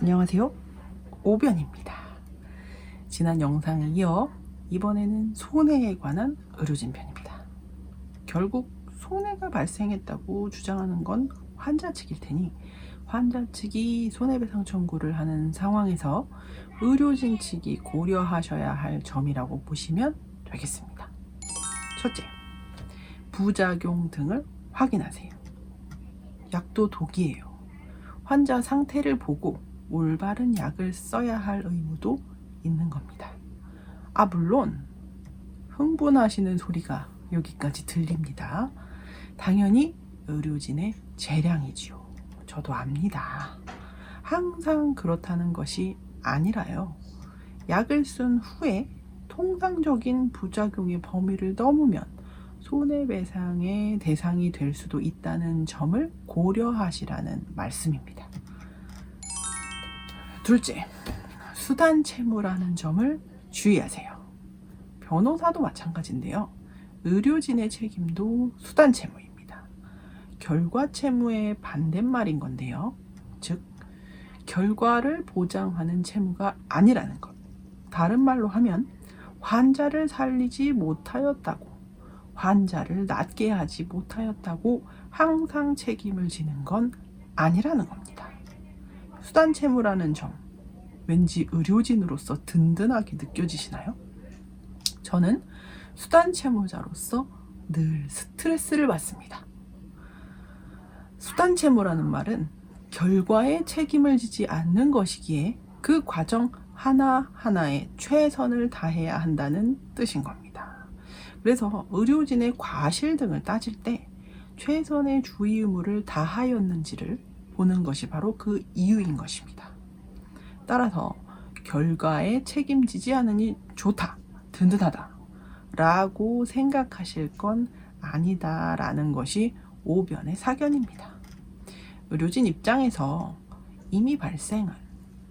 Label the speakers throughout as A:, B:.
A: 안녕하세요. 오변입니다. 지난 영상에 이어 이번에는 손해에 관한 의료진 편입니다. 결국 손해가 발생했다고 주장하는 건 환자 측일 테니 환자 측이 손해배상 청구를 하는 상황에서 의료진 측이 고려하셔야 할 점이라고 보시면 되겠습니다. 첫째, 부작용 등을 확인하세요. 약도 독이에요. 환자 상태를 보고 올바른 약을 써야 할 의무도 있는 겁니다. 물론 흥분하시는 소리가 여기까지 들립니다. 당연히 의료진의 재량이지요. 저도 압니다. 항상 그렇다는 것이 아니라요. 약을 쓴 후에 통상적인 부작용의 범위를 넘으면 손해배상의 대상이 될 수도 있다는 점을 고려하시라는 말씀입니다. 둘째, 수단 채무라는 점을 주의하세요. 변호사도 마찬가지인데요. 의료진의 책임도 수단 채무입니다. 결과 채무의 반대말인 건데요. 즉, 결과를 보장하는 채무가 아니라는 것. 다른 말로 하면 환자를 살리지 못하였다고, 환자를 낫게 하지 못하였다고 항상 책임을 지는 건 아니라는 겁니다. 수단 채무라는 점, 왠지 의료진으로서 든든하게 느껴지시나요? 저는 수단 채무자로서 늘 스트레스를 받습니다. 수단 채무라는 말은 결과에 책임을 지지 않는 것이기에 그 과정 하나하나에 최선을 다해야 한다는 뜻인 겁니다. 그래서 의료진의 과실 등을 따질 때 최선의 주의 의무를 다하였는지를 보는 것이 바로 그 이유인 것입니다. 따라서 결과에 책임지지 않으니 좋다, 든든하다 라고 생각하실 건 아니다 라는 것이 오변의 사견입니다. 의료진 입장에서 이미 발생한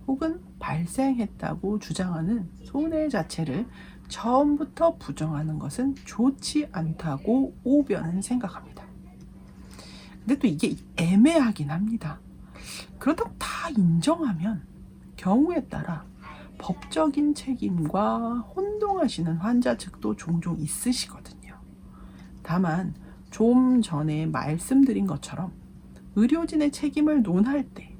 A: 혹은 발생했다고 주장하는 손해 자체를 처음부터 부정하는 것은 좋지 않다고 오변은 생각합니다. 근데 또 이게 애매하긴 합니다. 그렇다고 다 인정하면 경우에 따라 법적인 책임과 혼동하시는 환자 측도 종종 있으시거든요. 다만 좀 전에 말씀드린 것처럼 의료진의 책임을 논할 때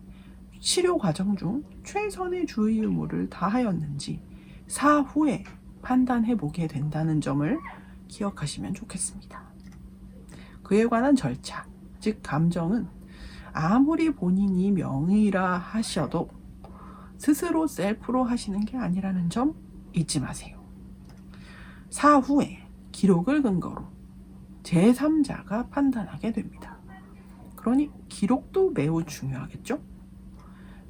A: 치료 과정 중 최선의 주의 의무를 다하였는지 사후에 판단해 보게 된다는 점을 기억하시면 좋겠습니다. 그에 관한 절차, 즉 감정은 아무리 본인이 명의라 하셔도 스스로 셀프로 하시는 게 아니라는 점 잊지 마세요. 사후에 기록을 근거로 제3자가 판단하게 됩니다. 그러니 기록도 매우 중요하겠죠?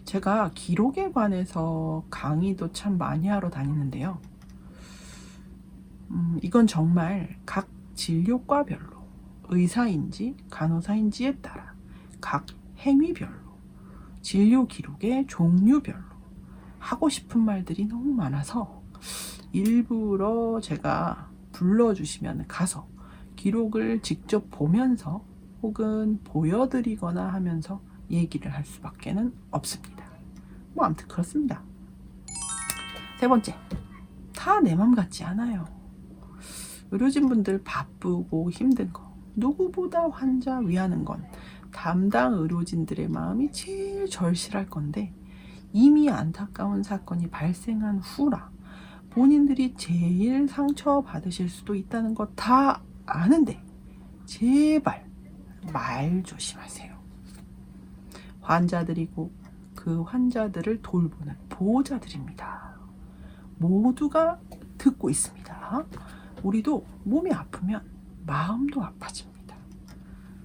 A: 제가 기록에 관해서 강의도 참 많이 하러 다니는데요. 이건 정말 각 진료과별로 의사인지 간호사인지에 따라 각 행위별로 진료 기록의 종류별로 하고 싶은 말들이 너무 많아서 일부러 제가 불러주시면 가서 기록을 직접 보면서 혹은 보여드리거나 하면서 얘기를 할 수밖에는 없습니다. 아무튼 그렇습니다. 세 번째, 다 내 맘 같지 않아요. 의료진분들 바쁘고 힘든 거, 누구보다 환자 위하는 건 담당 의료진들의 마음이 제일 절실할 건데 이미 안타까운 사건이 발생한 후라 본인들이 제일 상처받으실 수도 있다는 거 다 아는데 제발 말 조심하세요. 환자들이고 그 환자들을 돌보는 보호자들입니다. 모두가 듣고 있습니다. 우리도 몸이 아프면 마음도 아파집니다.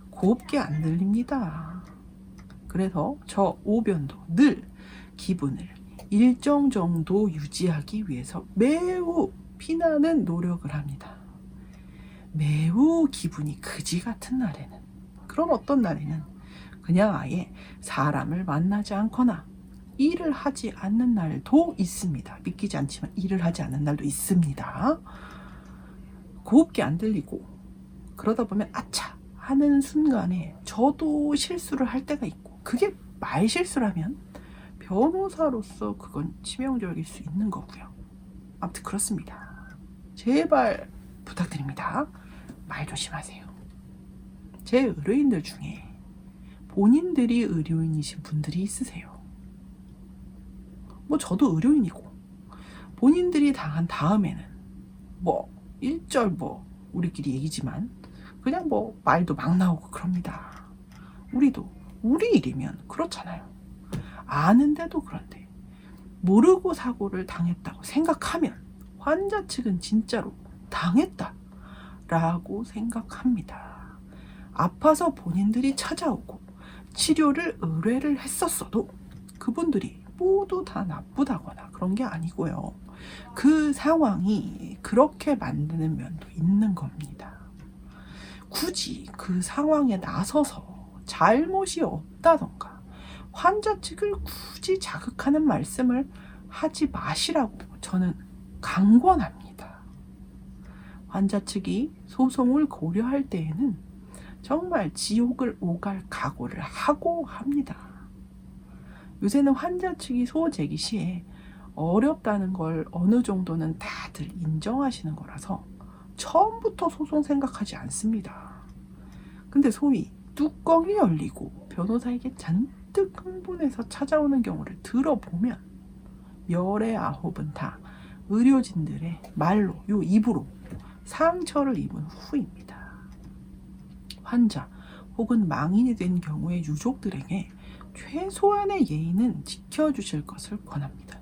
A: 곱게 안 들립니다. 그래서 저 오변도 늘 기분을 일정 정도 유지하기 위해서 매우 피나는 노력을 합니다. 매우 기분이 그지 같은 날에는, 그런 어떤 날에는 그냥 아예 사람을 만나지 않거나 일을 하지 않는 날도 있습니다. 믿기지 않지만 일을 하지 않는 날도 있습니다. 곱게 안 들리고 그러다 보면 아차 하는 순간에 저도 실수를 할 때가 있고, 그게 말 실수라면 변호사로서 그건 치명적일 수 있는 거고요. 아무튼 그렇습니다. 제발 부탁드립니다. 말 조심하세요. 제 의뢰인들 중에 본인들이 의료인이신 분들이 있으세요. 뭐 저도 의료인이고 본인들이 당한 다음에는 뭐 일절 뭐 우리끼리 얘기지만 그냥 뭐 말도 막 나오고 그럽니다. 우리도 우리 일이면 그렇잖아요. 아는데도 그런데 모르고 사고를 당했다고 생각하면 환자 측은 진짜로 당했다라고 생각합니다. 아파서 본인들이 찾아오고 치료를 의뢰를 했었어도 그분들이 모두 다 나쁘다거나 그런 게 아니고요. 그 상황이 그렇게 만드는 면도 있는 겁니다. 굳이 그 상황에 나서서 잘못이 없다던가 환자 측을 굳이 자극하는 말씀을 하지 마시라고 저는 강권합니다. 환자 측이 소송을 고려할 때에는 정말 지옥을 오갈 각오를 하고 합니다. 요새는 환자 측이 소호 제기 시에 어렵다는 걸 어느 정도는 다들 인정하시는 거라서 처음부터 소송 생각하지 않습니다. 근데 소위 뚜껑이 열리고 변호사에게 잔뜩 흥분해서 찾아오는 경우를 들어보면 열의 9은 다 의료진들의 말로 요 입으로 상처를 입은 후입니다. 환자 혹은 망인이 된 경우의 유족들에게 최소한의 예의는 지켜주실 것을 권합니다.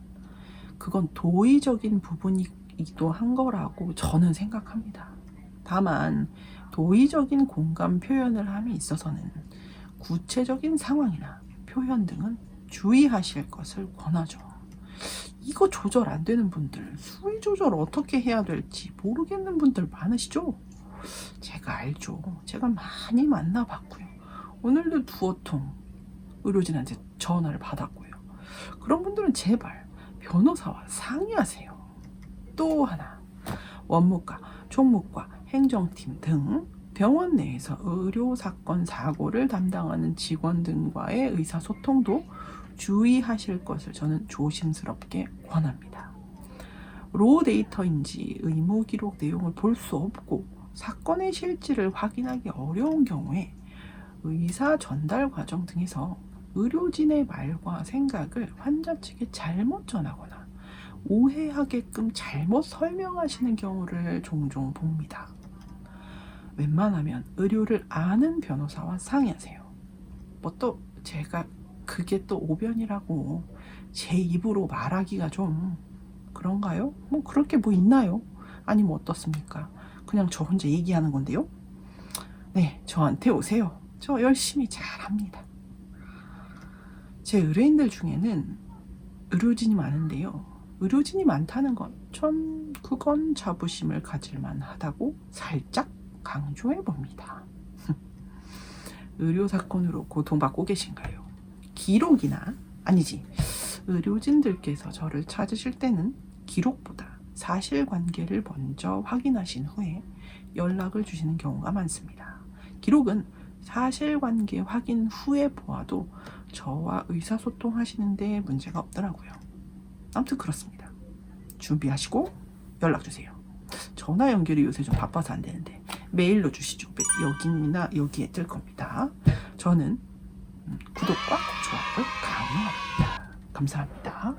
A: 그건 도의적인 부분이기도 한 거라고 저는 생각합니다. 다만 도의적인 공감 표현을 함에 있어서는 구체적인 상황이나 표현 등은 주의하실 것을 권하죠. 이거 조절 안 되는 분들, 수위 조절 어떻게 해야 될지 모르겠는 분들 많으시죠? 제가 알죠. 제가 많이 만나봤고요. 오늘도 두어 통 의료진한테 전화를 받았고요. 그런 분들은 제발 변호사와 상의하세요. 또 하나, 원무과, 총무과, 행정팀 등 병원 내에서 의료사건 사고를 담당하는 직원 등과의 의사소통도 주의하실 것을 저는 조심스럽게 권합니다. 로 데이터인지 의무기록 내용을 볼 수 없고 사건의 실질을 확인하기 어려운 경우에 의사 전달 과정 등에서 의료진의 말과 생각을 환자 측에 잘못 전하거나 오해하게끔 잘못 설명하시는 경우를 종종 봅니다. 웬만하면 의료를 아는 변호사와 상의하세요. 뭐 또 제가 그게 또 오변이라고 제 입으로 말하기가 좀 그런가요? 뭐 그럴 게 뭐 있나요? 아니 뭐 어떻습니까? 그냥 저 혼자 얘기하는 건데요. 네, 저한테 오세요. 저 열심히 잘합니다. 제 의뢰인들 중에는 의료진이 많은데요. 의료진이 많다는 건 전 그건 자부심을 가질만 하다고 살짝 강조해 봅니다. 의료사건으로 고통받고 계신가요? 기록이나 아니지 의료진들께서 저를 찾으실 때는 기록보다 사실관계를 먼저 확인하신 후에 연락을 주시는 경우가 많습니다. 기록은 사실관계 확인 후에 보아도 저와 의사소통하시는데 문제가 없더라고요. 아무튼 그렇습니다. 준비하시고 연락주세요. 전화 연결이 요새 좀 바빠서 안 되는데 메일로 주시죠. 여기나 여기에 뜰 겁니다. 저는 구독과 좋아요를 강요합니다. 감사합니다.